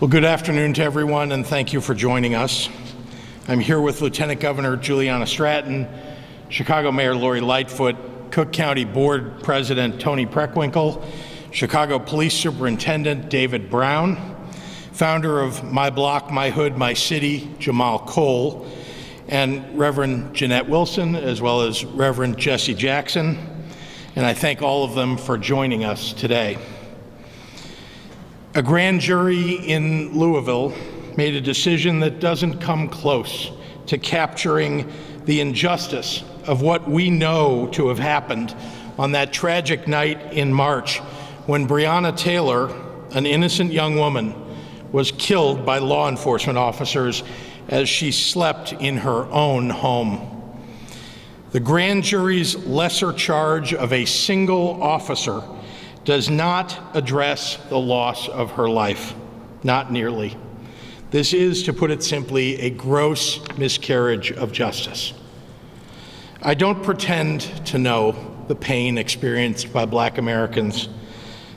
Well, good afternoon to everyone, and thank you for joining us. I'm here with Lieutenant Governor Juliana Stratton, Chicago Mayor Lori Lightfoot, Cook County Board President Tony Preckwinkle, Chicago Police Superintendent David Brown, founder of My Block, My Hood, My City, Jamal Cole, and Reverend Jeanette Wilson, as well as Reverend Jesse Jackson. And I thank all of them for joining us today. A grand jury in Louisville made a decision that doesn't come close to capturing the injustice of what we know to have happened on that tragic night in March when Breonna Taylor, an innocent young woman, was killed by law enforcement officers as she slept in her own home. The grand jury's lesser charge of a single officer does not address the loss of her life, not nearly. This is, to put it simply, a gross miscarriage of justice. I don't pretend to know the pain experienced by Black Americans,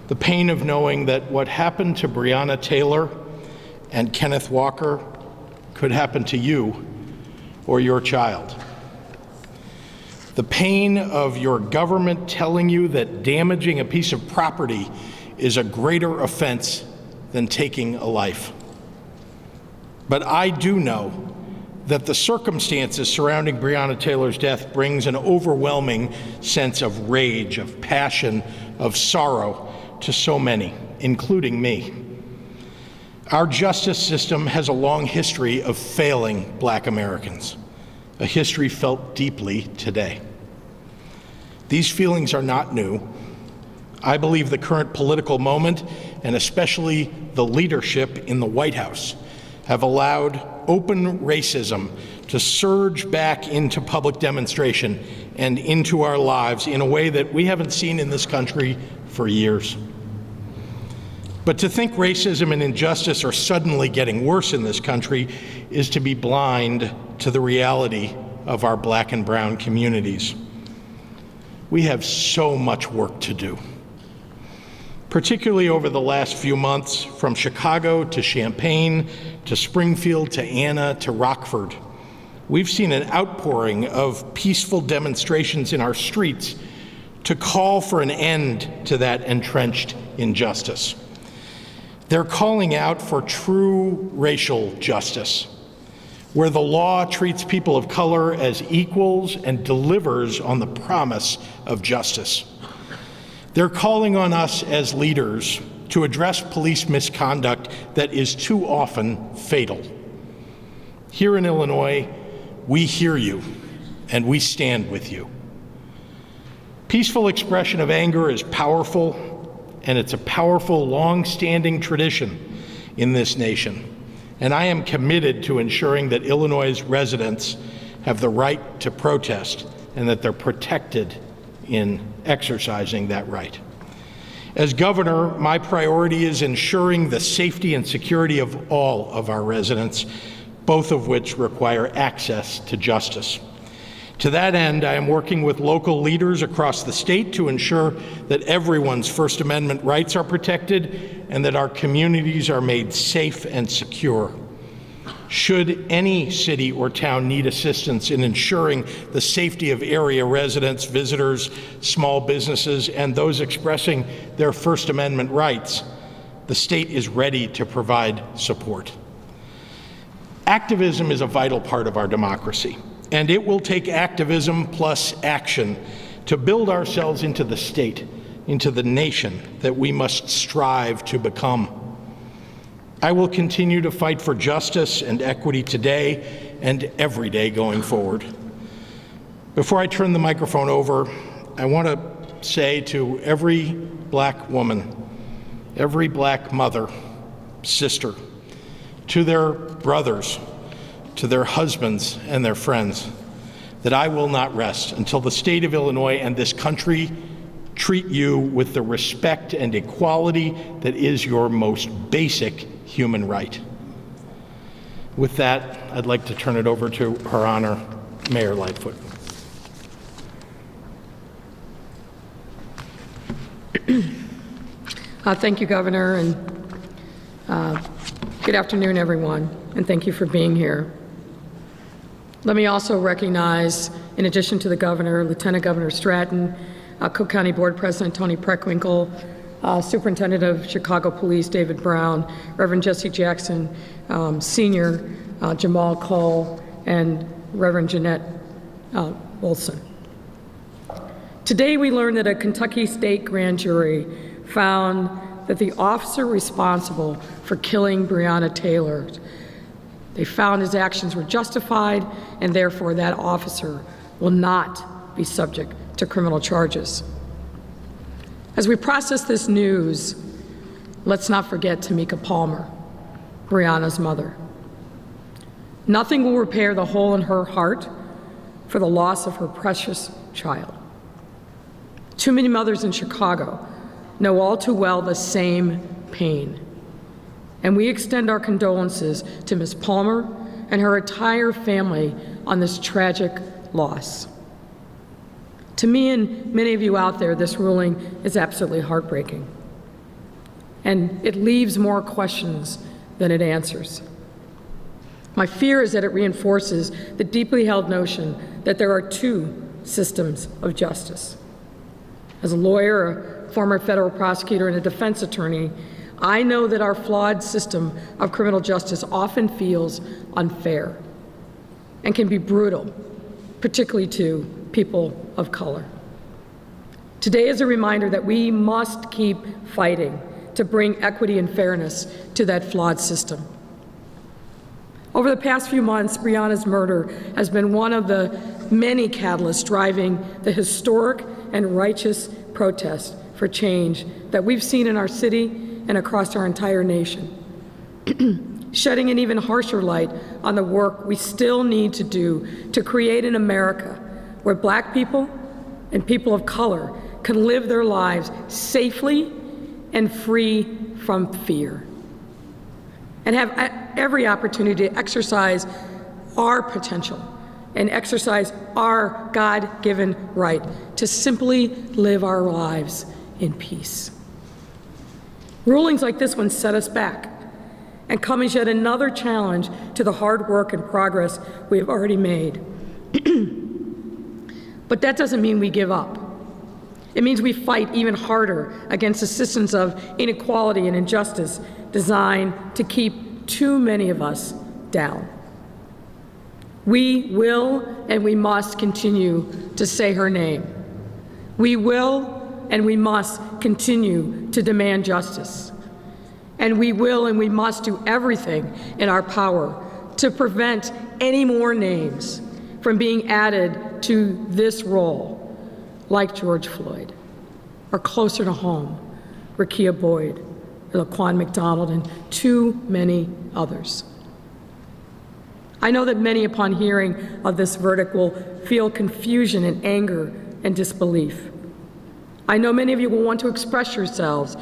the pain of knowing that what happened to Breonna Taylor and Kenneth Walker could happen to you or your child. The pain of your government telling you that damaging a piece of property is a greater offense than taking a life. But I do know that the circumstances surrounding Breonna Taylor's death brings an overwhelming sense of rage, of passion, of sorrow to so many, including me. Our justice system has a long history of failing Black Americans, a history felt deeply today. These feelings are not new. I believe the current political moment, and especially the leadership in the White House, have allowed open racism to surge back into public demonstration and into our lives in a way that we haven't seen in this country for years. But to think racism and injustice are suddenly getting worse in this country is to be blind to the reality of our Black and brown communities. We have so much work to do, particularly over the last few months, from Chicago to Champaign to Springfield to Anna to Rockford. We've seen an outpouring of peaceful demonstrations in our streets to call for an end to that entrenched injustice. They're calling out for true racial justice, where the law treats people of color as equals and delivers on the promise of justice. They're calling on us as leaders to address police misconduct that is too often fatal. Here in Illinois, we hear you and we stand with you. Peaceful expression of anger is powerful, and it's a powerful, long-standing tradition in this nation. And I am committed to ensuring that Illinois' residents have the right to protest and that they're protected in exercising that right. As governor, my priority is ensuring the safety and security of all of our residents, both of which require access to justice. To that end, I am working with local leaders across the state to ensure that everyone's First Amendment rights are protected and that our communities are made safe and secure. Should any city or town need assistance in ensuring the safety of area residents, visitors, small businesses, and those expressing their First Amendment rights, the state is ready to provide support. Activism is a vital part of our democracy, and it will take activism plus action to build ourselves into the state, into the nation that we must strive to become. I will continue to fight for justice and equity today and every day going forward. Before I turn the microphone over, I want to say to every Black woman, every Black mother, sister, to their brothers, to their husbands and their friends, that I will not rest until the state of Illinois and this country treat you with the respect and equality that is your most basic human right. With that, I'd like to turn it over to Her Honor, Mayor Lightfoot. Thank you, Governor, and Good afternoon, everyone, and thank you for being here. Let me also recognize, in addition to the Governor, Lieutenant Governor Stratton, Cook County Board President Tony Preckwinkle, Superintendent of Chicago Police David Brown, Reverend Jesse Jackson, Senior Jamal Cole, and Reverend Jeanette Wilson. Today we learned that a Kentucky state grand jury found that the officer responsible for killing Breonna Taylor, they found his actions were justified, and therefore that officer will not be subject to criminal charges. As we process this news, let's not forget Tamika Palmer, Breonna's mother. Nothing will repair the hole in her heart for the loss of her precious child. Too many mothers in Chicago know all too well the same pain. And we extend our condolences to Ms. Palmer and her entire family on this tragic loss. To me and many of you out there, this ruling is absolutely heartbreaking. And it leaves more questions than it answers. My fear is that it reinforces the deeply held notion that there are two systems of justice. As a lawyer, a former federal prosecutor, and a defense attorney, I know that our flawed system of criminal justice often feels unfair and can be brutal, particularly to people of color. Today is a reminder that we must keep fighting to bring equity and fairness to that flawed system. Over the past few months, Breonna's murder has been one of the many catalysts driving the historic and righteous protest for change that we've seen in our city and across our entire nation, shedding an even harsher light on the work we still need to do to create an America where Black people and people of color can live their lives safely and free from fear, and have every opportunity to exercise our potential and exercise our God-given right to simply live our lives in peace. Rulings like this one set us back and come as yet another challenge to the hard work and progress we have already made. But that doesn't mean we give up. It means we fight even harder against the systems of inequality and injustice designed to keep too many of us down. We will and we must continue to say her name. We will and we must continue to demand justice. And we will and we must do everything in our power to prevent any more names from being added to this role, like George Floyd, or closer to home, Rekia Boyd, Laquan McDonald, and too many others. I know that many, upon hearing of this verdict, will feel confusion and anger and disbelief. I know many of you will want to express yourselves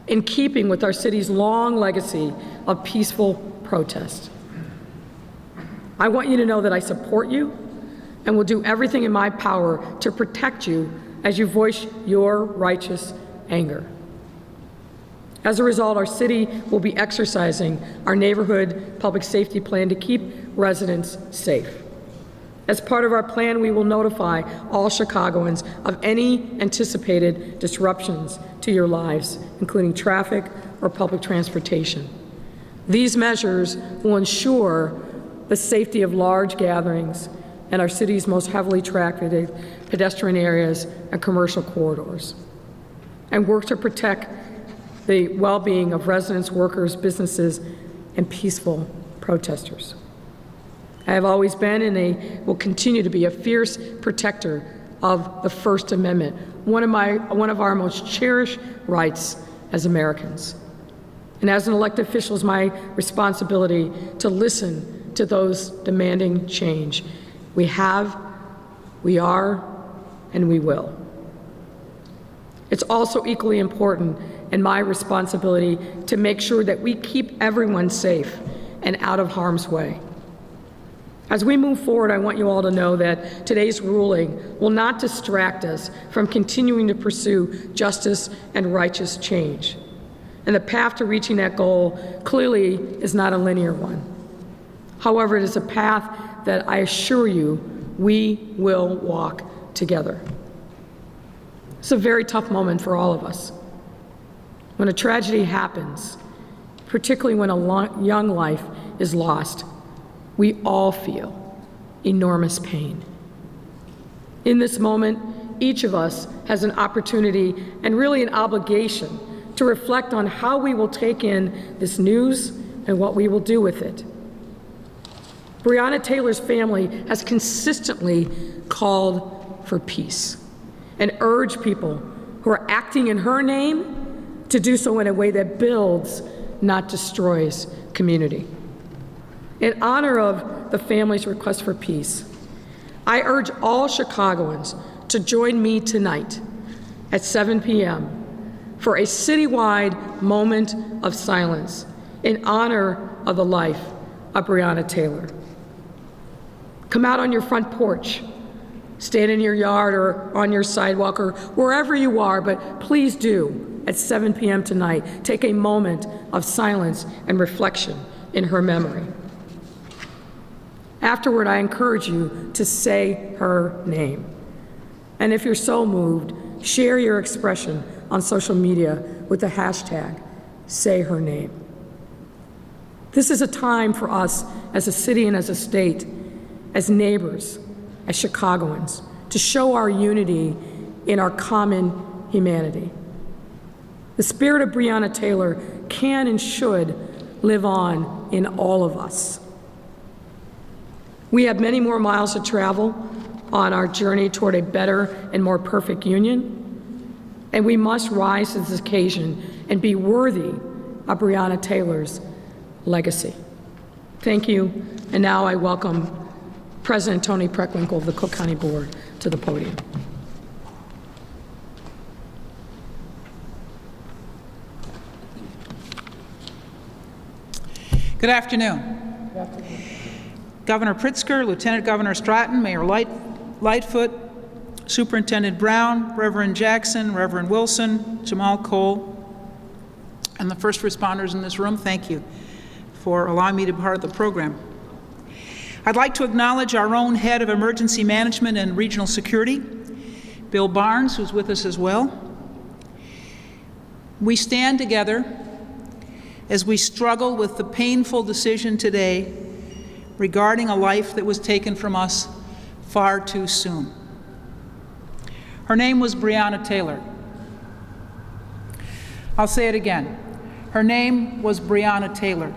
in keeping with our city's long legacy of peaceful protest. I want you to know that I support you and will do everything in my power to protect you as you voice your righteous anger. As a result, our city will be exercising our neighborhood public safety plan to keep residents safe. As part of our plan, we will notify all Chicagoans of any anticipated disruptions to your lives, including traffic or public transportation. These measures will ensure the safety of large gatherings and our city's most heavily trafficked pedestrian areas and commercial corridors, and work to protect the well-being of residents, workers, businesses, and peaceful protesters. I have always been and will continue to be a fierce protector of the First Amendment, one of our most cherished rights as Americans. And as an elected official, it's my responsibility to listen to those demanding change. We have, we are, and we will. It's also equally important and my responsibility to make sure that we keep everyone safe and out of harm's way. As we move forward, I want you all to know that today's ruling will not distract us from continuing to pursue justice and righteous change. And the path to reaching that goal clearly is not a linear one. However, it is a path that I assure you we will walk together. It's a very tough moment for all of us. When a tragedy happens, particularly when a young life is lost, we all feel enormous pain. In this moment, each of us has an opportunity and really an obligation to reflect on how we will take in this news and what we will do with it. Breonna Taylor's family has consistently called for peace and urged people who are acting in her name to do so in a way that builds, not destroys, community. In honor of the family's request for peace, I urge all Chicagoans to join me tonight at 7 p.m. for a citywide moment of silence in honor of the life of Breonna Taylor. Come out on your front porch, stand in your yard or on your sidewalk or wherever you are, but please do, at 7 p.m. tonight, take a moment of silence and reflection in her memory. Afterward, I encourage you to say her name. And if you're so moved, share your expression on social media with the hashtag #SayHerName. This is a time for us as a city and as a state, as neighbors, as Chicagoans, to show our unity in our common humanity. The spirit of Breonna Taylor can and should live on in all of us. We have many more miles to travel on our journey toward a better and more perfect union, and we must rise to this occasion and be worthy of Breonna Taylor's legacy. Thank you, and now I welcome President Tony Preckwinkle of the Cook County Board to the podium. Good afternoon. Good afternoon. Governor Pritzker, Lieutenant Governor Stratton, Mayor Lightfoot, Superintendent Brown, Reverend Jackson, Reverend Wilson, Jamal Cole, and the first responders in this room, thank you for allowing me to be part of the program. I'd like to acknowledge our own head of emergency management and regional security, Bill Barnes, who's with us as well. We stand together as we struggle with the painful decision today regarding a life that was taken from us far too soon. Her name was Breonna Taylor. I'll say it again. Her name was Breonna Taylor.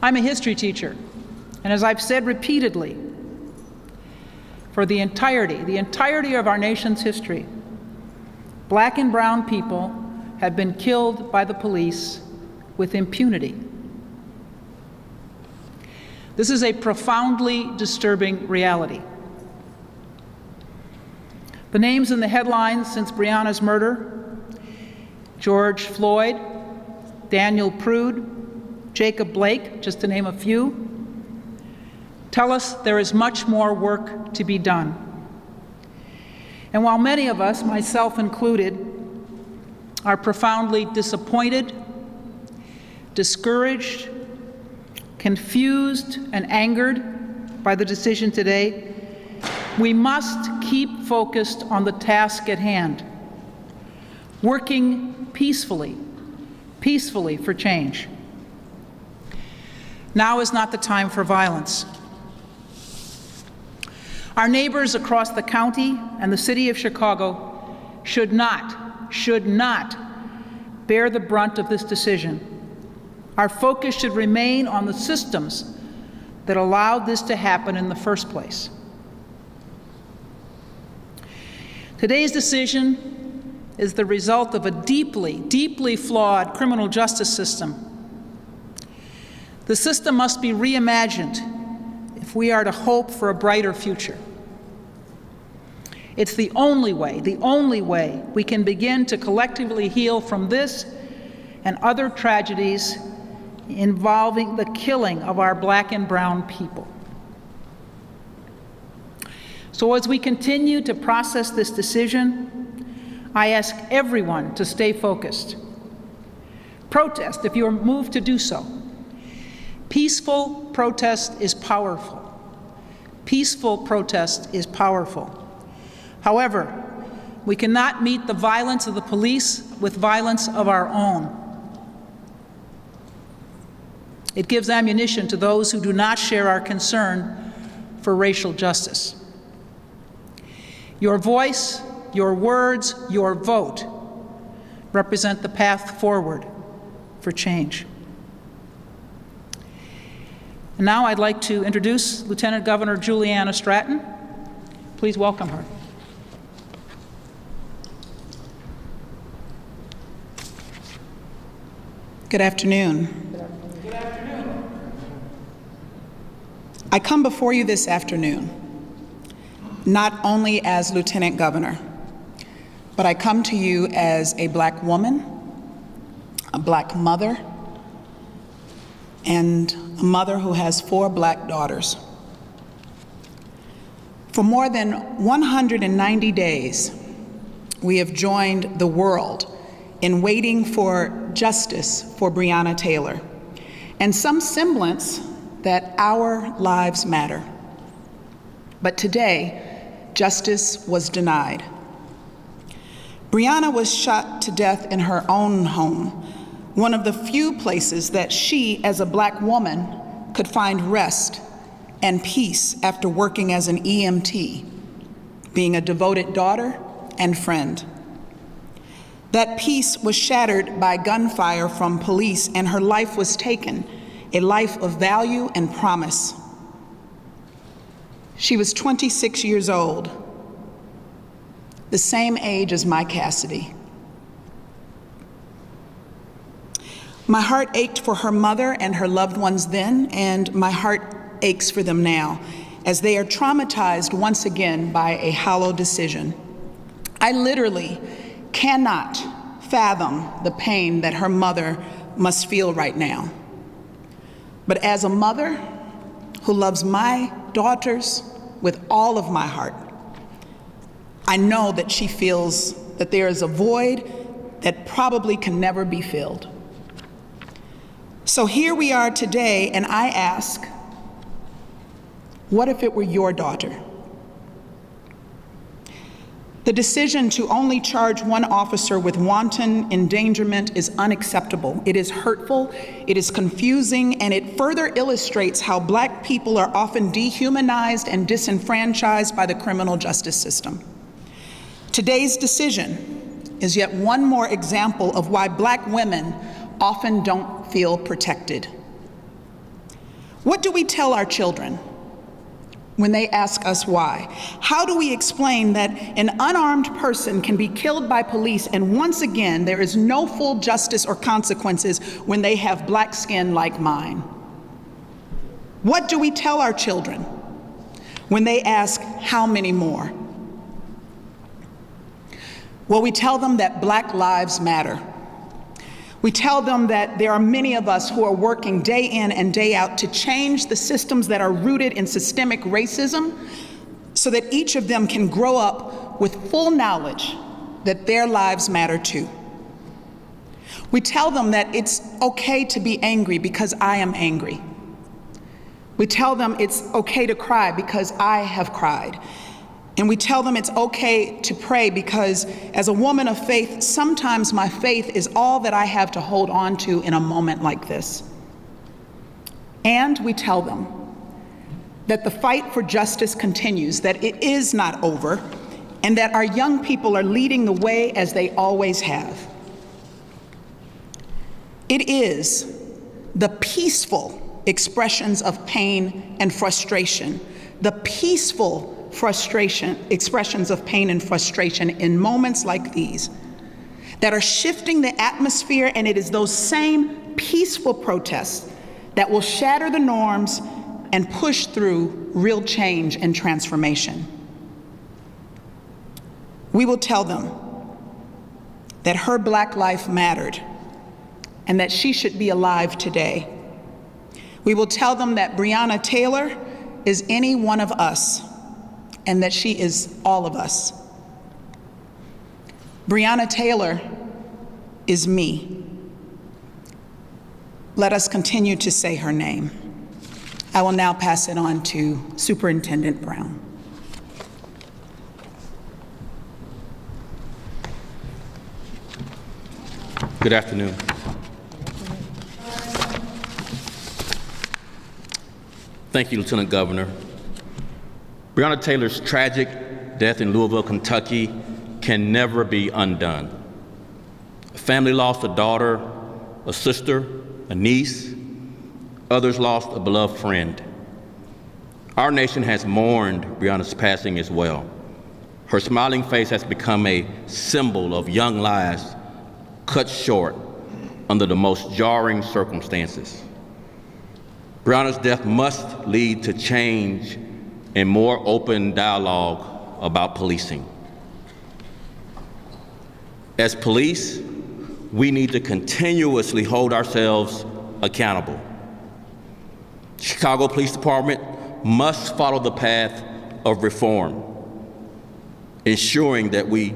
I'm a history teacher, and as I've said repeatedly, for the entirety of our nation's history, black and brown people have been killed by the police with impunity. This is a profoundly disturbing reality. The names in the headlines since Breonna's murder: George Floyd, Daniel Prude, Jacob Blake, just to name a few, tell us there is much more work to be done. And while many of us, myself included, are profoundly disappointed, discouraged, confused, and angered by the decision today, we must keep focused on the task at hand, working peacefully for change. Now is not the time for violence. Our neighbors across the county and the city of Chicago should not bear the brunt of this decision. Our focus should remain on the systems that allowed this to happen in the first place. Today's decision is the result of a deeply flawed criminal justice system. The system must be reimagined if we are to hope for a brighter future. It's the only way we can begin to collectively heal from this and other tragedies involving the killing of our black and brown people. So as we continue to process this decision, I ask everyone to stay focused. Protest if you are moved to do so. Peaceful protest is powerful. Peaceful protest is powerful. However, we cannot meet the violence of the police with violence of our own. It gives ammunition to those who do not share our concern for racial justice. Your voice, your words, your vote represent the path forward for change. And now I'd like to introduce Lieutenant Governor Juliana Stratton. Please welcome her. Good afternoon. I come before you this afternoon, not only as Lieutenant Governor, but I come to you as a Black woman, a Black mother, and a mother who has 4 Black daughters. For more than 190 days, we have joined the world in waiting for justice for Breonna Taylor and some semblance that our lives matter. But today, justice was denied. Breonna was shot to death in her own home, one of the few places that she, as a Black woman, could find rest and peace after working as an EMT, being a devoted daughter and friend. That peace was shattered by gunfire from police, and her life was taken, a life of value and promise. She was 26 years old, the same age as my Cassidy. My heart ached for her mother and her loved ones then, and my heart aches for them now, as they are traumatized once again by a hollow decision. I literally cannot fathom the pain that her mother must feel right now. But as a mother who loves my daughters with all of my heart, I know that she feels that there is a void that probably can never be filled. So here we are today, and I ask, what if it were your daughter? The decision to only charge one officer with wanton endangerment is unacceptable. It is hurtful, it is confusing, and it further illustrates how Black people are often dehumanized and disenfranchised by the criminal justice system. Today's decision is yet one more example of why Black women often don't feel protected. What do we tell our children when they ask us why? How do we explain that an unarmed person can be killed by police and once again there is no full justice or consequences when they have Black skin like mine? What do we tell our children when they ask how many more? Well, we tell them that Black lives matter. We tell them that there are many of us who are working day in and day out to change the systems that are rooted in systemic racism so that each of them can grow up with full knowledge that their lives matter too. We tell them that it's okay to be angry because I am angry. We tell them it's okay to cry because I have cried. And we tell them it's okay to pray because as a woman of faith, sometimes my faith is all that I have to hold on to in a moment like this. And we tell them that the fight for justice continues, that it is not over, and that our young people are leading the way as they always have. It is the peaceful expressions of pain and frustration, the peaceful expressions of pain and frustration in moments like these that are shifting the atmosphere, and it is those same peaceful protests that will shatter the norms and push through real change and transformation. We will tell them that her Black life mattered and that she should be alive today. We will tell them that Breonna Taylor is any one of us, and that she is all of us. Breonna Taylor is me. Let us continue to say her name. I will now pass it on to Superintendent Brown. Good afternoon. Thank you, Lieutenant Governor. Breonna Taylor's tragic death in Louisville, Kentucky can never be undone. A family lost a daughter, a sister, a niece. Others lost a beloved friend. Our nation has mourned Breonna's passing as well. Her smiling face has become a symbol of young lives cut short under the most jarring circumstances. Breonna's death must lead to change and more open dialogue about policing. As police, we need to continuously hold ourselves accountable. Chicago Police Department must follow the path of reform, ensuring that we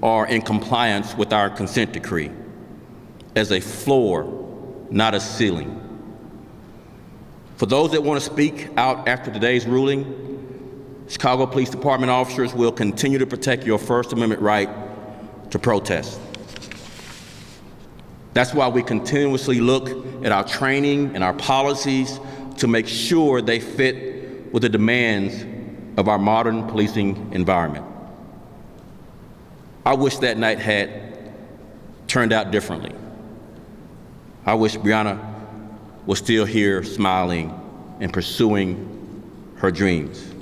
are in compliance with our consent decree as a floor, not a ceiling. For those that want to speak out after today's ruling, Chicago Police Department officers will continue to protect your First Amendment right to protest. That's why we continuously look at our training and our policies to make sure they fit with the demands of our modern policing environment. I wish that night had turned out differently. I wish Breonna was still here smiling and pursuing her dreams.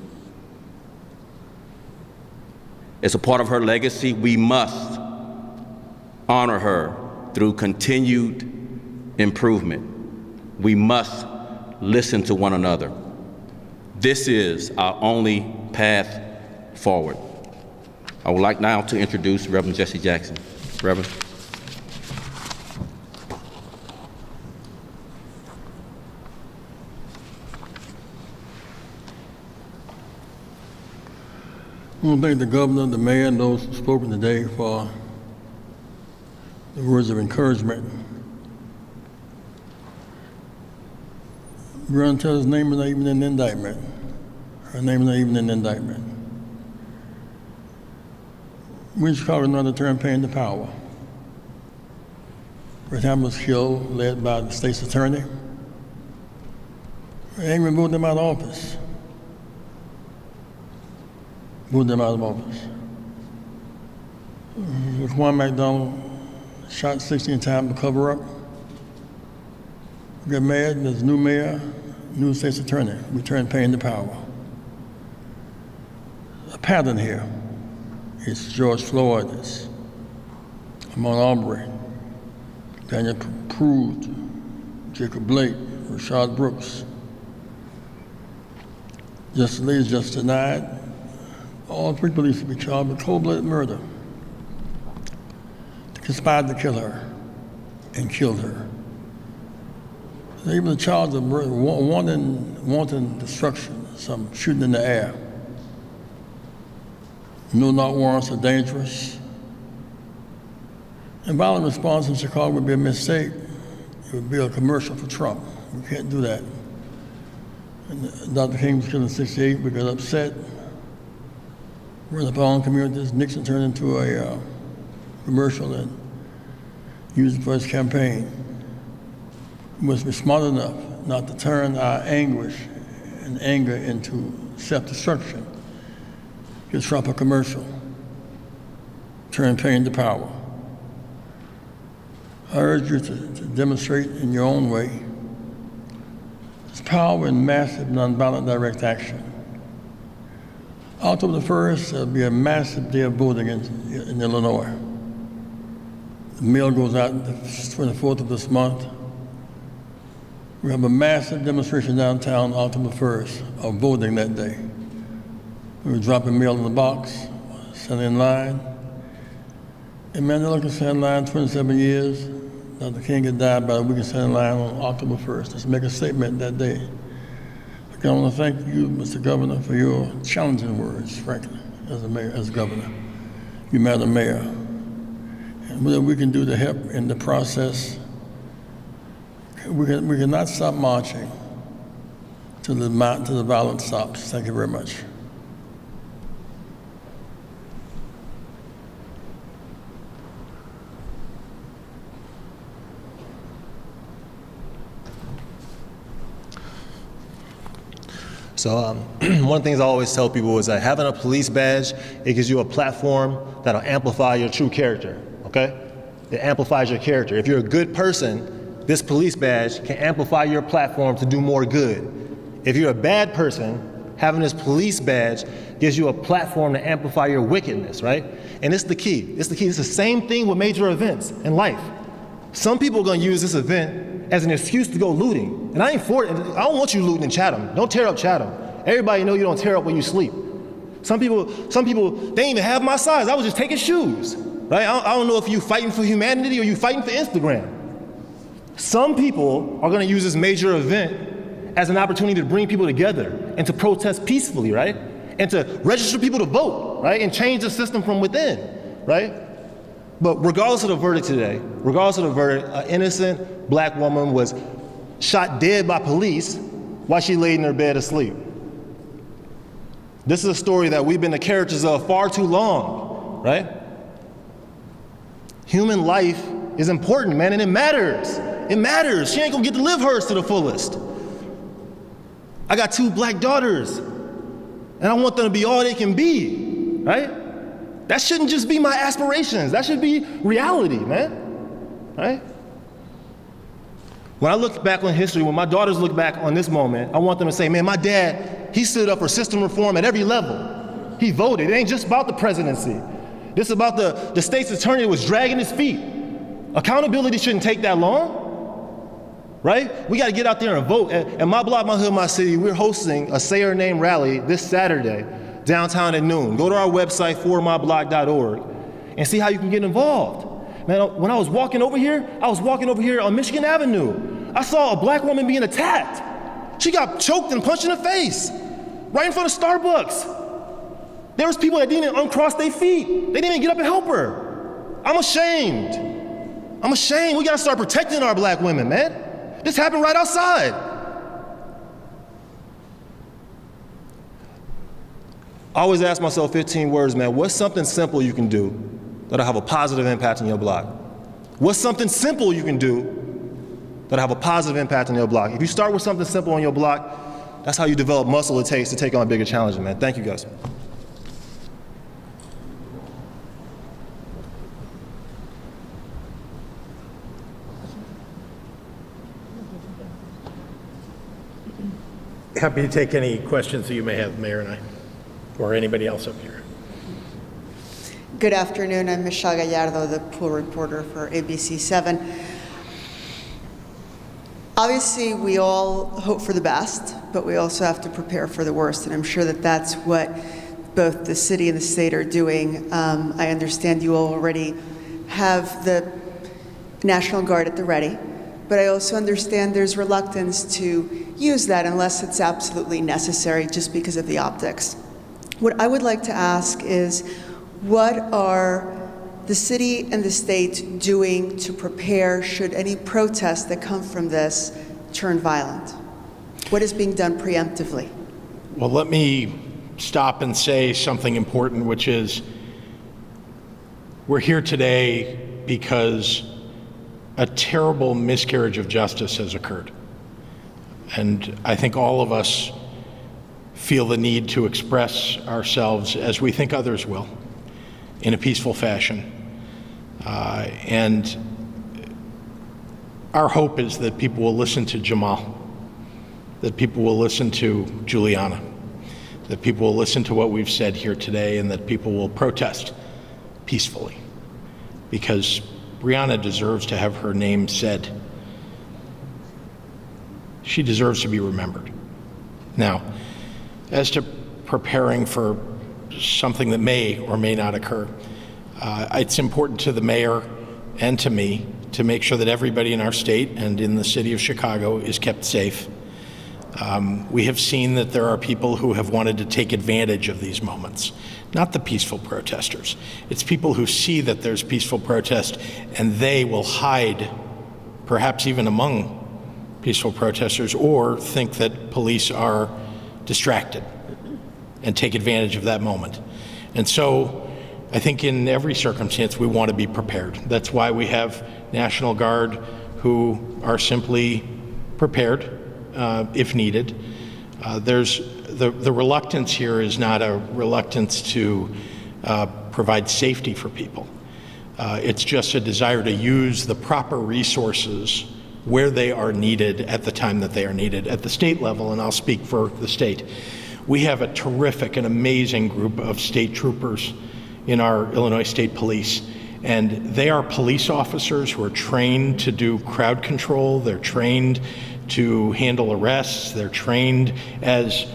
As a part of her legacy, we must honor her through continued improvement. We must listen to one another. This is our only path forward. I would like now to introduce Reverend Jesse Jackson. Reverend. I want to thank the governor, the mayor, and those who have spoken today for the words of encouragement. Breonna Taylor's name is not even in the indictment. Her name is not even in the indictment. We in Chicago know the term paying the power. Britt Hammer was killed, led by the state's attorney. They ain't even voted him out of office. Voted him out of office. Laquan McDonald shot 16 times to cover up. We got mad, there's a new mayor, new state's attorney. We turned paying the power. A pattern here. It's George Floyd, it's Ahmaud Arbery, Daniel Prude, Jacob Blake, Rashad Brooks. Justice Lee is just denied. All three police will be charged with cold-blooded murder. They conspired to kill her and killed her. They even charged of murder, wanton destruction, some shooting in the air. No knock warrants are dangerous. And violent response in Chicago would be a mistake. It would be a commercial for Trump. We can't do that. And Dr. King was killed in '68. We got upset. We're in the following communities. Nixon turned into a commercial and used it for his campaign. We must be smart enough not to turn our anguish and anger into self-destruction. Give Trump a commercial. Turn pain to power. I urge you to demonstrate in your own way. There's power in massive nonviolent direct action. October the 1st, there'll be a massive day of voting in Illinois. The mail goes out the 24th of this month. We have a massive demonstration downtown October 1st of voting that day. We drop a mail in the box, stand in line. And Mandela can stand in line 27 years. Dr. King had died by the week of standing in line on October 1st. Let's make a statement that day. I want to thank you, Mr. Governor, for your challenging words, frankly, as a mayor, as governor. You, Madam Mayor, and whatever we can do to help in the process. We cannot stop marching till the violence stops. Thank you very much. So one of the things I always tell people is that having a police badge, it gives you a platform that'll amplify your true character, okay? It amplifies your character. If you're a good person, this police badge can amplify your platform to do more good. If you're a bad person, having this police badge gives you a platform to amplify your wickedness, right? And it's the key. It's the key. It's the same thing with major events in life. Some people are going to use this event as an excuse to go looting. And I ain't for it. I don't want you looting in Chatham. Don't tear up Chatham. Everybody know you don't tear up when you sleep. Some people, they didn't even have my size. I was just taking shoes, right? I don't know if you fighting for humanity or you fighting for Instagram. Some people are going to use this major event as an opportunity to bring people together and to protest peacefully, right? And to register people to vote, right? And change the system from within, right? But regardless of the verdict today, an innocent black woman was shot dead by police while she laid in her bed asleep. This is a story that we've been the characters of far too long, right? Human life is important, man, and it matters. It matters. She ain't gonna get to live hers to the fullest. I got 2 black daughters, and I want them to be all they can be, right? That shouldn't just be my aspirations. That should be reality, man, right? When I look back on history, when my daughters look back on this moment, I want them to say, man, my dad, he stood up for system reform at every level. He voted. It ain't just about the presidency. This is about the state's attorney that was dragging his feet. Accountability shouldn't take that long, right? We got to get out there and vote. At my block, my hood, my city, we're hosting a Say Her Name rally this Saturday, downtown at noon. Go to our website, formyblock.org, and see how you can get involved. Man, when I was walking over here on Michigan Avenue. I saw a black woman being attacked. She got choked and punched in the face, right in front of Starbucks. There was people that didn't even uncross their feet. They didn't even get up and help her. I'm ashamed. We gotta start protecting our black women, man. This happened right outside. I always ask myself 15 words, man, what's something simple you can do that'll have a positive impact on your block? What's something simple you can do that'll have a positive impact on your block? If you start with something simple on your block, that's how you develop muscle it takes to take on bigger challenges, man. Thank you, guys. Happy to take any questions that you may have, Mayor and I, or anybody else up here. Good afternoon. I'm Michelle Gallardo, the pool reporter for ABC7. Obviously, we all hope for the best, but we also have to prepare for the worst, and I'm sure that that's what both the city and the state are doing. I understand you all already have the National Guard at the ready, but I also understand there's reluctance to use that unless it's absolutely necessary just because of the optics. What I would like to ask is, what are the city and the state doing to prepare should any protests that come from this turn violent? What is being done preemptively? Well, let me stop and say something important, which is we're here today because a terrible miscarriage of justice has occurred. And I think all of us feel the need to express ourselves as we think others will, in a peaceful fashion. And our hope is that people will listen to Jamal, that people will listen to Juliana, that people will listen to what we've said here today, and that people will protest peacefully, because Breonna deserves to have her name said. She deserves to be remembered. Now, as to preparing for something that may or may not occur, it's important to the mayor and to me to make sure that everybody in our state and in the city of Chicago is kept safe. We have seen that there are people who have wanted to take advantage of these moments, not the peaceful protesters. It's people who see that there's peaceful protest and they will hide, perhaps even among peaceful protesters, or think that police are distracted and take advantage of that moment. And so I think in every circumstance we want to be prepared. That's why we have National Guard who are simply prepared if needed. There's the reluctance here is not a reluctance to provide safety for people. It's just a desire to use the proper resources where they are needed at the time that they are needed. At the state level, and I'll speak for the state, we have a terrific and amazing group of state troopers in our Illinois State Police, and they are police officers who are trained to do crowd control. They're trained to handle arrests. They're trained as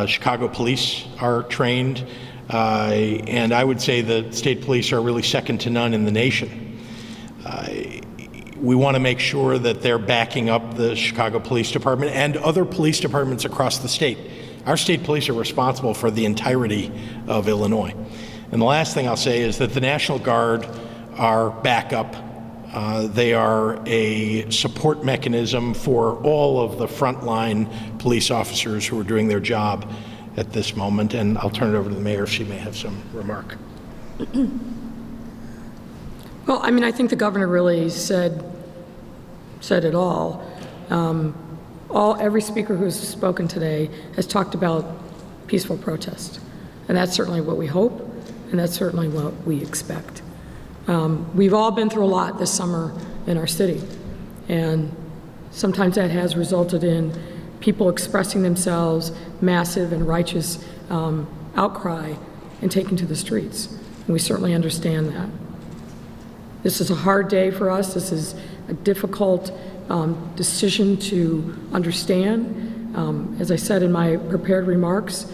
Chicago police are trained. And I would say the state police are really second to none in the nation. We want to make sure that they're backing up the Chicago Police Department and other police departments across the state. Our state police are responsible for the entirety of Illinois. And the last thing I'll say is that the National Guard are backup. They are a support mechanism for all of the frontline police officers who are doing their job at this moment. And I'll turn it over to the mayor if she may have some remark. Well, I mean, I think the governor really said it all. Every speaker who's spoken today has talked about peaceful protest, and that's certainly what we hope, and that's certainly what we expect. We've all been through a lot this summer in our city, and sometimes that has resulted in people expressing themselves, massive and righteous outcry, and taking to the streets. And we certainly understand that. This is a hard day for us. This is a difficult decision to understand. As I said in my prepared remarks,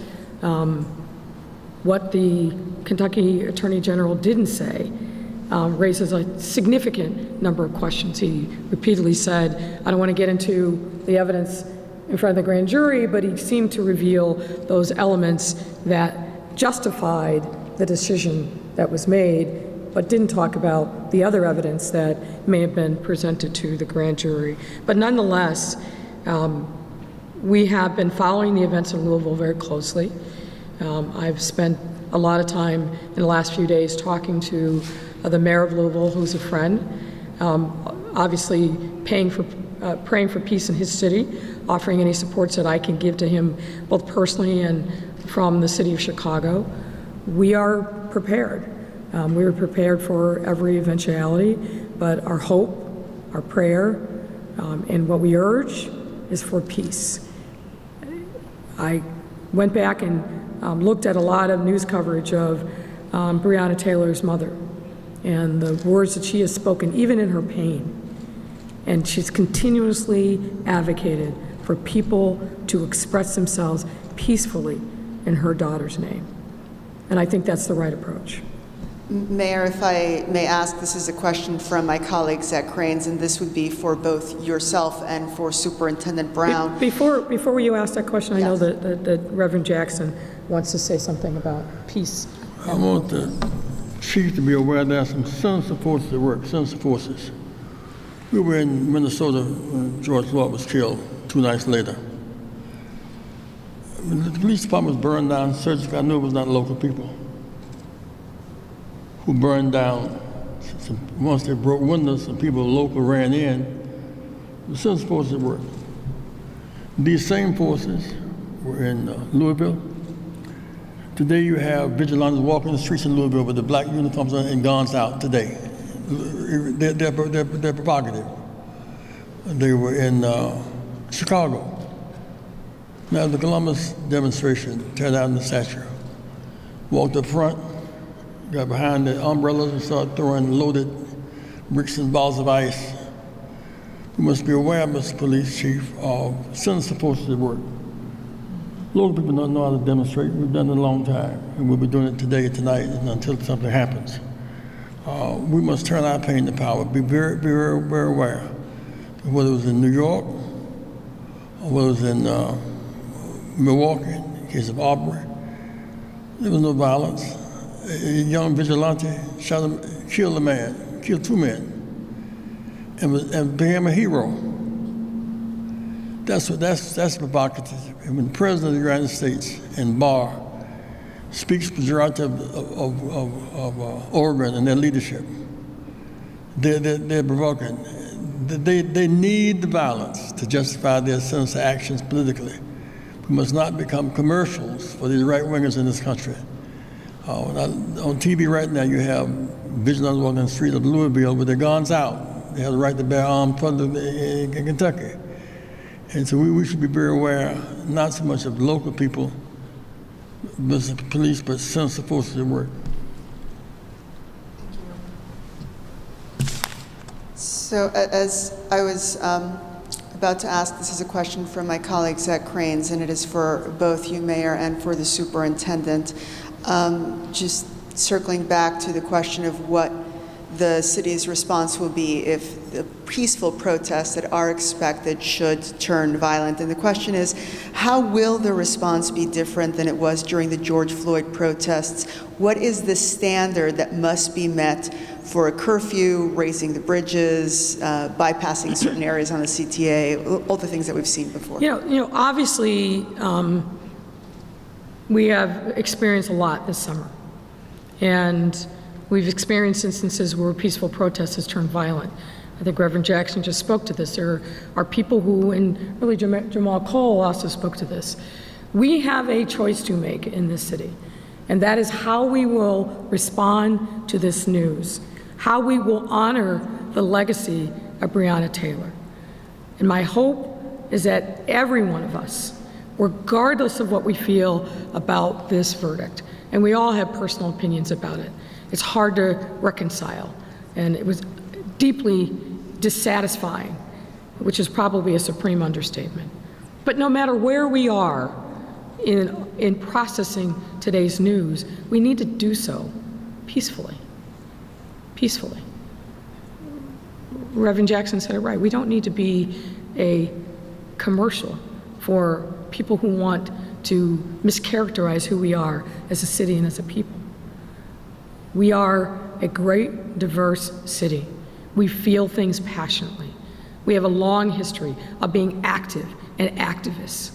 what the Kentucky Attorney General didn't say raises a significant number of questions. He repeatedly said, I don't want to get into the evidence in front of the grand jury, but he seemed to reveal those elements that justified the decision that was made, but didn't talk about the other evidence that may have been presented to the grand jury. But nonetheless, we have been following the events in Louisville very closely. I've spent a lot of time in the last few days talking to the mayor of Louisville, who's a friend, obviously praying for peace in his city, offering any supports that I can give to him, both personally and from the city of Chicago. We are prepared. We are prepared for every eventuality, but our hope, our prayer, and what we urge is for peace. I went back and looked at a lot of news coverage of Breonna Taylor's mother and the words that she has spoken, even in her pain. And she's continuously advocated for people to express themselves peacefully in her daughter's name. And I think that's the right approach. Mayor, if I may ask, this is a question from my colleagues at Cranes, and this would be for both yourself and for Superintendent Brown. Before you ask that question, I know Yes. that Reverend Jackson wants to say something about peace. I want the chief to be aware there are some sinister forces at work, sinister forces. We were in Minnesota when George Floyd was killed 2 nights later. When the police department was burned down, surgically, I knew it was not local people who burned down. Once they broke windows, some people local ran in. The sinister forces at work. These same forces were in Louisville. Today you have vigilantes walking the streets in Louisville with the black uniforms on and guns out today. They're provocative. They were in Chicago. Now the Columbus demonstration, tear down the statue. Walked up front, got behind the umbrellas and started throwing loaded bricks and balls of ice. We must be aware, Mr. Police Chief, of sinister forces at work. Local people don't know how to demonstrate. We've done it a long time, and we'll be doing it today, tonight, and until something happens. We must turn our pain to power. Be very, very, very aware. Whether it was in New York was in Milwaukee, in the case of Aubrey. There was no violence. A young vigilante killed a man, killed 2 men, and became a hero. That's provocative. And when the President of the United States and Barr speaks pejorative of Oregon and their leadership, they're provoking. They need the violence to justify their sinister actions politically. We must not become commercials for these right-wingers in this country. On TV right now, you have vigilantes walking the streets of Louisville with their guns out. They have the right to bear armed thunder in Kentucky. And so we should be very aware, not so much of local people, but police, but sinister forces at work. So as I was about to ask, this is a question from my colleague Zach Cranes, and it is for both you, Mayor, and for the Superintendent. Just circling back to the question of what the city's response will be if the peaceful protests that are expected should turn violent. And the question is, how will the response be different than it was during the George Floyd protests? What is the standard that must be met for a curfew, raising the bridges, bypassing certain areas on the CTA, all the things that we've seen before? You know, obviously, we have experienced a lot this summer. And we've experienced instances where peaceful protest has turned violent. I think Reverend Jackson just spoke to this. There are people who, and really Jamal Cole also spoke to this. We have a choice to make in this city, and that is how we will respond to this news, how we will honor the legacy of Breonna Taylor. And my hope is that every one of us, regardless of what we feel about this verdict, and we all have personal opinions about it, it's hard to reconcile, and it was deeply dissatisfying, which is probably a supreme understatement. But no matter where we are in processing today's news, we need to do so peacefully. Peacefully. Reverend Jackson said it right. We don't need to be a commercial for people who want to mischaracterize who we are as a city and as a people. We are a great, diverse city. We feel things passionately. We have a long history of being active and activists.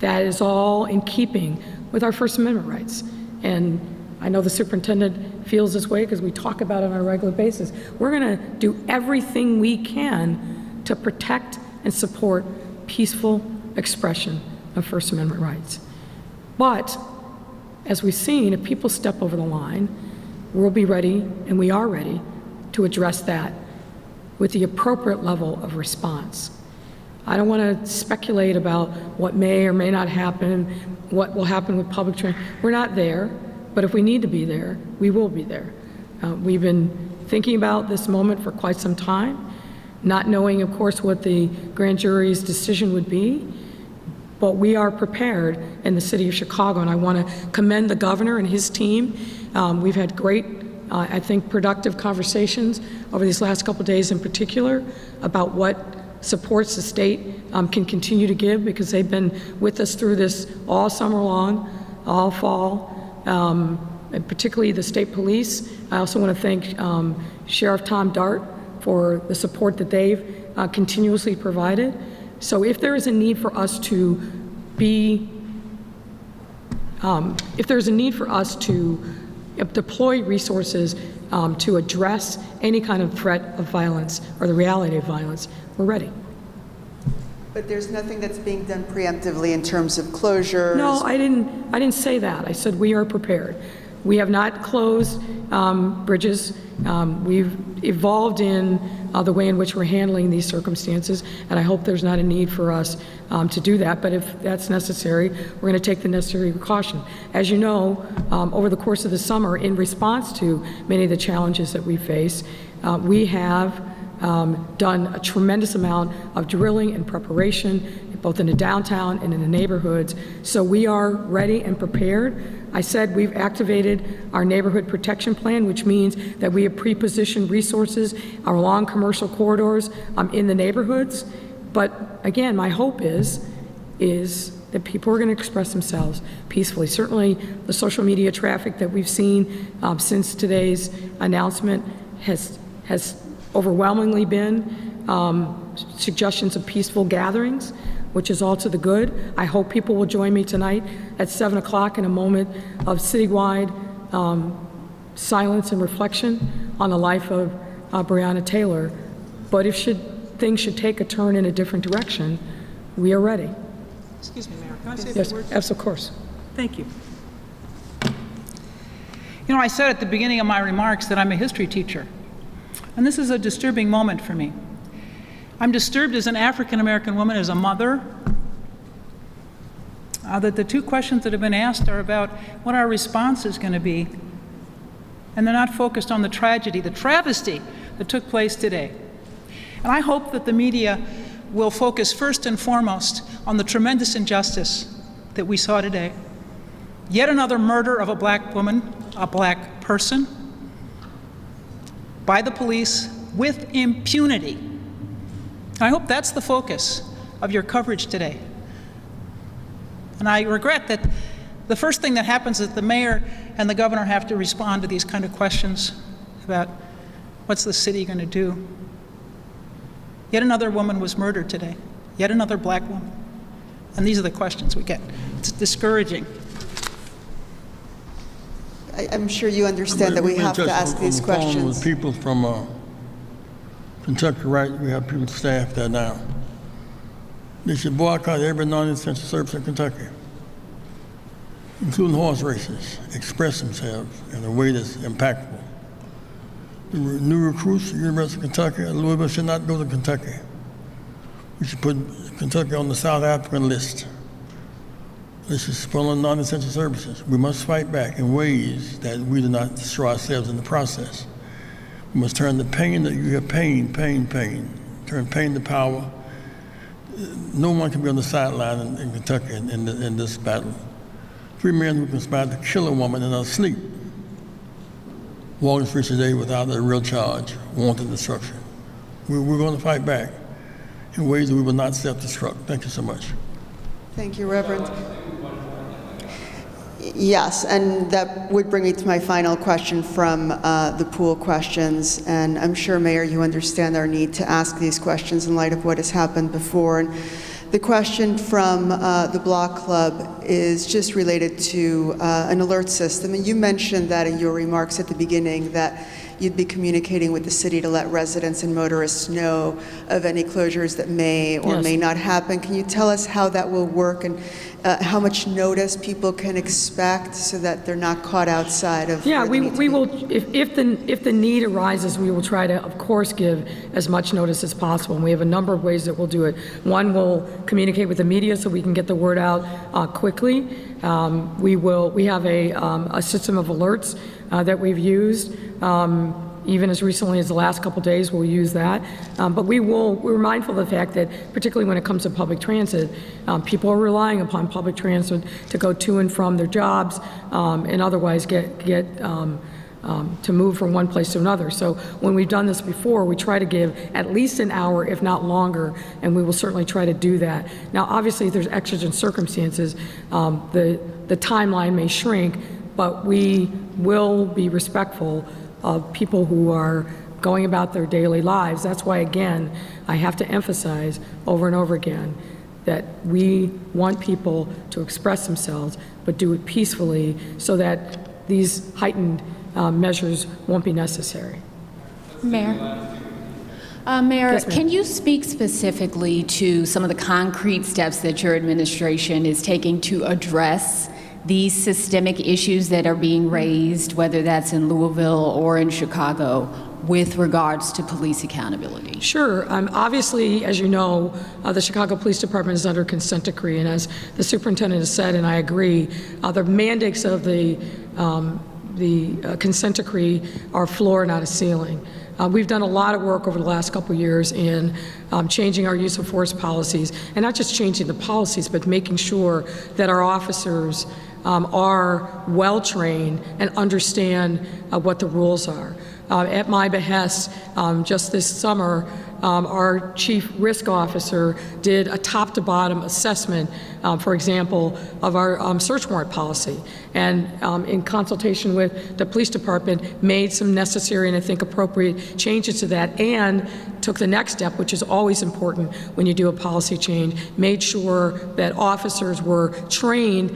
That is all in keeping with our First Amendment rights. And I know the superintendent feels this way because we talk about it on a regular basis. We're going to do everything we can to protect and support peaceful expression of First Amendment rights. But as we've seen, if people step over the line, we'll be ready, and we are ready, to address that with the appropriate level of response. I don't want to speculate about what may or may not happen, what will happen with public transit. We're not there, but if we need to be there, we will be there. We've been thinking about this moment for quite some time, not knowing, of course, what the grand jury's decision would be, but we are prepared in the city of Chicago, and I want to commend the governor and his team. We've had great, I think, productive conversations over these last couple of days in particular about what supports the state can continue to give, because they've been with us through this all summer long, all fall, and particularly the state police. I also want to thank Sheriff Tom Dart for the support that they've continuously provided. So if there is a need for us to be, if there's a need for us to deploy resources to address any kind of threat of violence or the reality of violence, we're ready. But there's nothing that's being done preemptively in terms of closures? No, I didn't say that. I said we are prepared. We have not closed bridges. We've evolved in the way in which we're handling these circumstances, and I hope there's not a need for us to do that, but if that's necessary, we're going to take the necessary precaution. As you know, over the course of the summer, in response to many of the challenges that we face, we have done a tremendous amount of drilling and preparation, both in the downtown and in the neighborhoods. So we are ready and prepared. I said we've activated our neighborhood protection plan, which means that we have pre-positioned resources along commercial corridors in the neighborhoods. But again, my hope is that people are going to express themselves peacefully. Certainly, the social media traffic that we've seen since today's announcement has overwhelmingly been suggestions of peaceful gatherings, which is all to the good. I hope people will join me tonight at 7 o'clock in a moment of citywide silence and reflection on the life of Breonna Taylor. But if things should take a turn in a different direction, we are ready. Excuse me, Mayor, can I say a Yes, few words? yes, of course. Thank you. You know, I said at the beginning of my remarks that I'm a history teacher, and this is a disturbing moment for me. I'm disturbed as an African-American woman, as a mother, that the two questions that have been asked are about what our response is going to be, and they're not focused on the tragedy, the travesty that took place today. And I hope that the media will focus first and foremost on the tremendous injustice that we saw today. Yet another murder of a black woman, a black person, by the police with impunity. And I hope that's the focus of your coverage today. And I regret that the first thing that happens is the mayor and the governor have to respond to these kind of questions about what's the city going to do. Yet another woman was murdered today. Yet another black woman. And these are the questions we get. It's discouraging. I'm sure you understand that we have to ask these questions. With people from Kentucky, right? We have people staff there now. They should boycott every non-essential service in Kentucky, including horse races, express themselves in a way that's impactful. The new recruits at the University of Kentucky and Louisville should not go to Kentucky. We should put Kentucky on the South African list. This is full of non-essential services. We must fight back in ways that we do not destroy ourselves in the process. We must turn the pain that you have, pain. Turn pain to power. No one can be on the sideline in Kentucky in this battle. 3 men who conspired to kill a woman in her sleep, walking the streets today without a real charge, wanton destruction. We're going to fight back in ways that we will not self-destruct. Thank you so much. Thank you, Reverend. Yes, and that would bring me to my final question from the pool questions. And I'm sure, Mayor, you understand our need to ask these questions in light of what has happened before. And the question from the Block Club is just related to an alert system. And you mentioned that in your remarks at the beginning, that you'd be communicating with the city to let residents and motorists know of any closures that may or may not happen. Can you tell us how that will work and how much notice people can expect so that they're not caught outside of? Yeah, we will. If the need arises, we will try to, of course, give as much notice as possible. And we have a number of ways that we'll do it. One, we'll communicate with the media so we can get the word out quickly. We have a system of alerts that we've used. Even as recently as the last couple days, we'll use that. But we're mindful of the fact that, particularly when it comes to public transit, people are relying upon public transit to go to and from their jobs and otherwise get to move from one place to another. So when we've done this before, we try to give at least an hour, if not longer, and we will certainly try to do that. Now, obviously, if there's exigent circumstances, the timeline may shrink, but we will be respectful of people who are going about their daily lives. That's why, again, I have to emphasize over and over again that we want people to express themselves, but do it peacefully so that these heightened measures won't be necessary. Mayor? Mayor, Yes, ma'am. can you speak specifically to some of the concrete steps that your administration is taking to address these systemic issues that are being raised, whether that's in Louisville or in Chicago, with regards to police accountability? Sure. Obviously, as you know, the Chicago Police Department is under consent decree, and as the superintendent has said, and I agree, the mandates of the consent decree are floor, not a ceiling. We've done a lot of work over the last couple of years in changing our use of force policies, and not just changing the policies, but making sure that our officers are well-trained and understand what the rules are. At my behest, just this summer, our chief risk officer did a top-to-bottom assessment, for example, of our search warrant policy, and in consultation with the police department, made some necessary and I think appropriate changes to that, and took the next step, which is always important when you do a policy change, made sure that officers were trained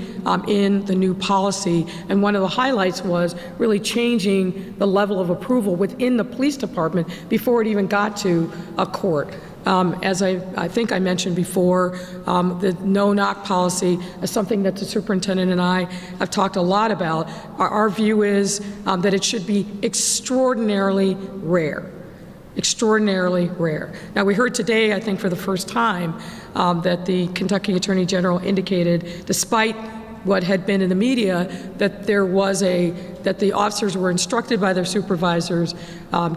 in the new policy. And one of the highlights was really changing the level of approval within the police department before it even got to a court. As I think I mentioned before, the no-knock policy is something that the superintendent and I have talked a lot about. Our view is that it should be extraordinarily rare. Extraordinarily rare. Now, we heard today, I think for the first time, that the Kentucky Attorney General indicated, despite what had been in the media, that that the officers were instructed by their supervisors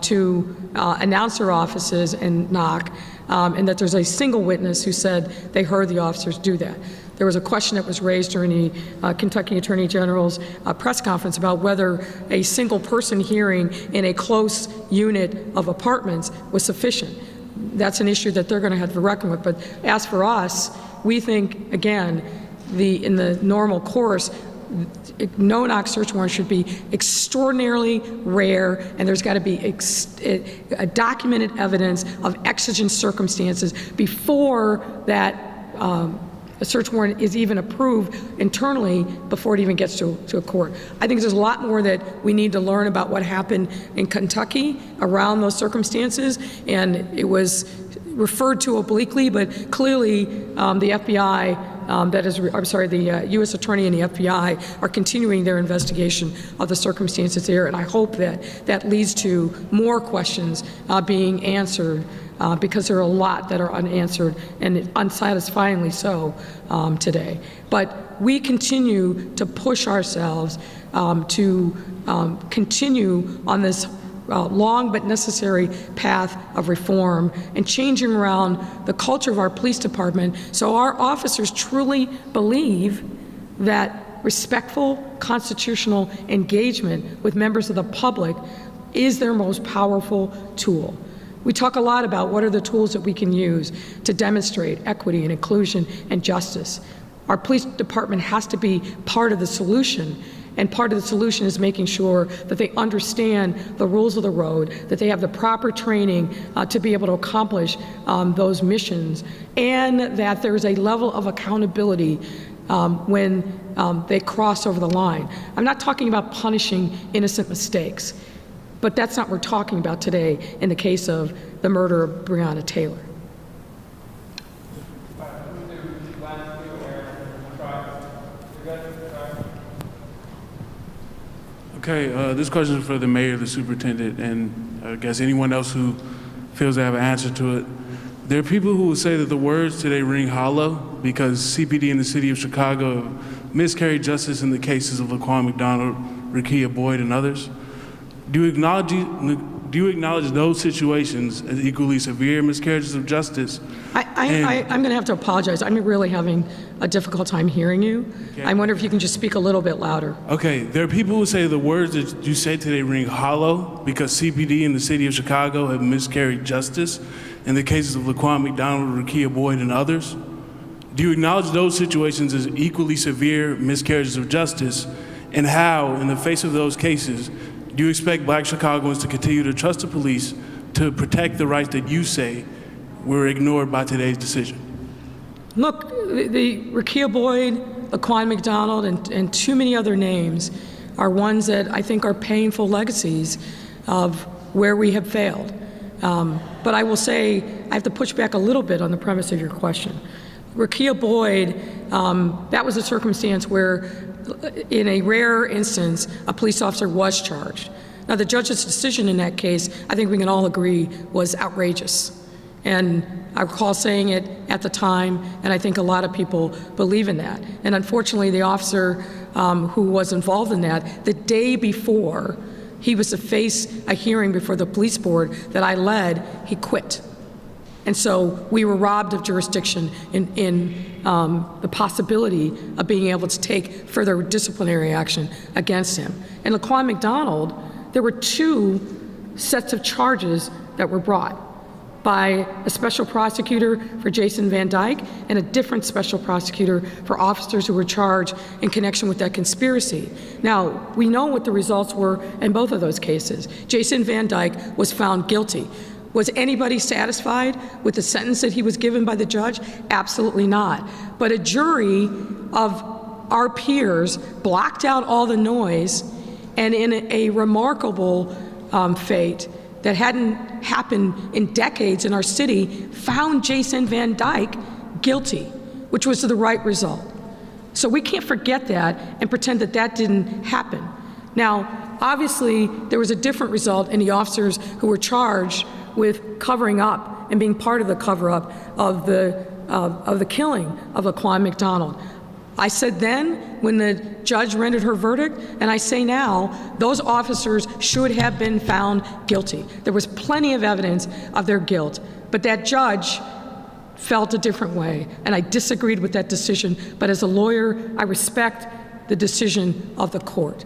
to announce their offices and knock, and that there's a single witness who said they heard the officers do that. There was a question that was raised during the Kentucky Attorney General's press conference about whether a single person hearing in a close unit of apartments was sufficient. That's an issue that they're going to have to reckon with. But as for us, we think, again, in the normal course, no-knock search warrant should be extraordinarily rare, and there's got to be a documented evidence of exigent circumstances before that a search warrant is even approved internally before it even gets to a court. I think there's a lot more that we need to learn about what happened in Kentucky around those circumstances, and it was referred to obliquely, but clearly the FBI, the U.S. Attorney and the FBI are continuing their investigation of the circumstances there, and I hope that that leads to more questions being answered, because there are a lot that are unanswered, and unsatisfyingly so today. But we continue to push ourselves to continue on this long but necessary path of reform and changing around the culture of our police department so our officers truly believe that respectful constitutional engagement with members of the public is their most powerful tool. We talk a lot about what are the tools that we can use to demonstrate equity and inclusion and justice. Our police department has to be part of the solution, and part of the solution is making sure that they understand the rules of the road, that they have the proper training to be able to accomplish those missions, and that there's a level of accountability when they cross over the line. I'm not talking about punishing innocent mistakes, but that's not what we're talking about today in the case of the murder of Breonna Taylor. Okay, this question is for the mayor, the superintendent, and I guess anyone else who feels they have an answer to it. There are people who will say that the words today ring hollow because CPD in the city of Chicago have miscarried justice in the cases of Laquan McDonald, Rekia Boyd, and others. Do you acknowledge those situations as equally severe miscarriages of justice? I'm going to have to apologize. I'm really having a difficult time hearing you. Okay. I wonder if you can just speak a little bit louder. Okay, there are people who say the words that you say today ring hollow because CPD in the city of Chicago have miscarried justice in the cases of Laquan McDonald, Rekia Boyd, and others. Do you acknowledge those situations as equally severe miscarriages of justice, and how, in the face of those cases, do you expect Black Chicagoans to continue to trust the police to protect the rights that you say were ignored by today's decision? Look, the Rekia Boyd, Laquan McDonald, and too many other names are ones that I think are painful legacies of where we have failed. But I will say, I have to push back a little bit on the premise of your question. Rekia Boyd, that was a circumstance where, in a rare instance, a police officer was charged. Now, the judge's decision in that case, I think we can all agree, was outrageous. And I recall saying it at the time, and I think a lot of people believe in that. And unfortunately, the officer who was involved in that, the day before he was to face a hearing before the police board that I led, he quit. And so we were robbed of jurisdiction in the possibility of being able to take further disciplinary action against him. And Laquan McDonald, there were 2 sets of charges that were brought. by a special prosecutor for Jason Van Dyke and a different special prosecutor for officers who were charged in connection with that conspiracy. Now, we know what the results were in both of those cases. Jason Van Dyke was found guilty. Was anybody satisfied with the sentence that he was given by the judge? Absolutely not. But a jury of our peers blocked out all the noise, and in a remarkable fate that hadn't happened in decades in our city, found Jason Van Dyke guilty, which was the right result. So we can't forget that and pretend that that didn't happen. Now, obviously, there was a different result in the officers who were charged with covering up and being part of the cover-up of the killing of Laquan McDonald. I said then, when the judge rendered her verdict, and I say now, those officers should have been found guilty. There was plenty of evidence of their guilt, but that judge felt a different way, and I disagreed with that decision. But as a lawyer, I respect the decision of the court.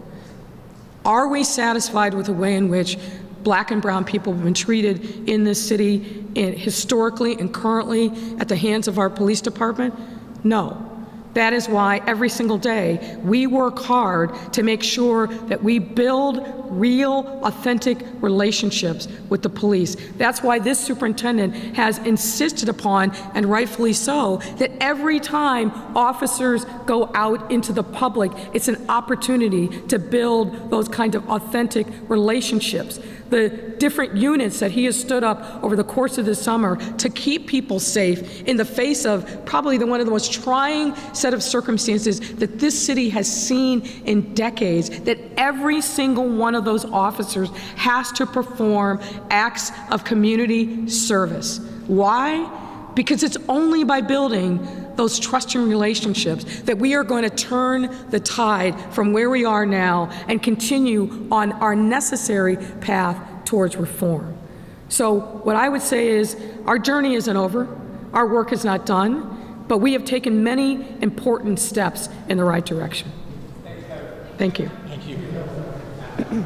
Are we satisfied with the way in which Black and brown people have been treated in this city historically and currently at the hands of our police department? No. That is why every single day we work hard to make sure that we build real, authentic relationships with the police. That's why this superintendent has insisted upon, and rightfully so, that every time officers go out into the public, it's an opportunity to build those kind of authentic relationships. The different units that he has stood up over the course of the summer to keep people safe in the face of probably one of the most trying set of circumstances that this city has seen in decades, that every single one of those officers has to perform acts of community service. Why? Because it's only by building those trusting relationships that we are going to turn the tide from where we are now and continue on our necessary path towards reform. So what I would say is our journey isn't over, our work is not done, but we have taken many important steps in the right direction. Thank you. Thank you.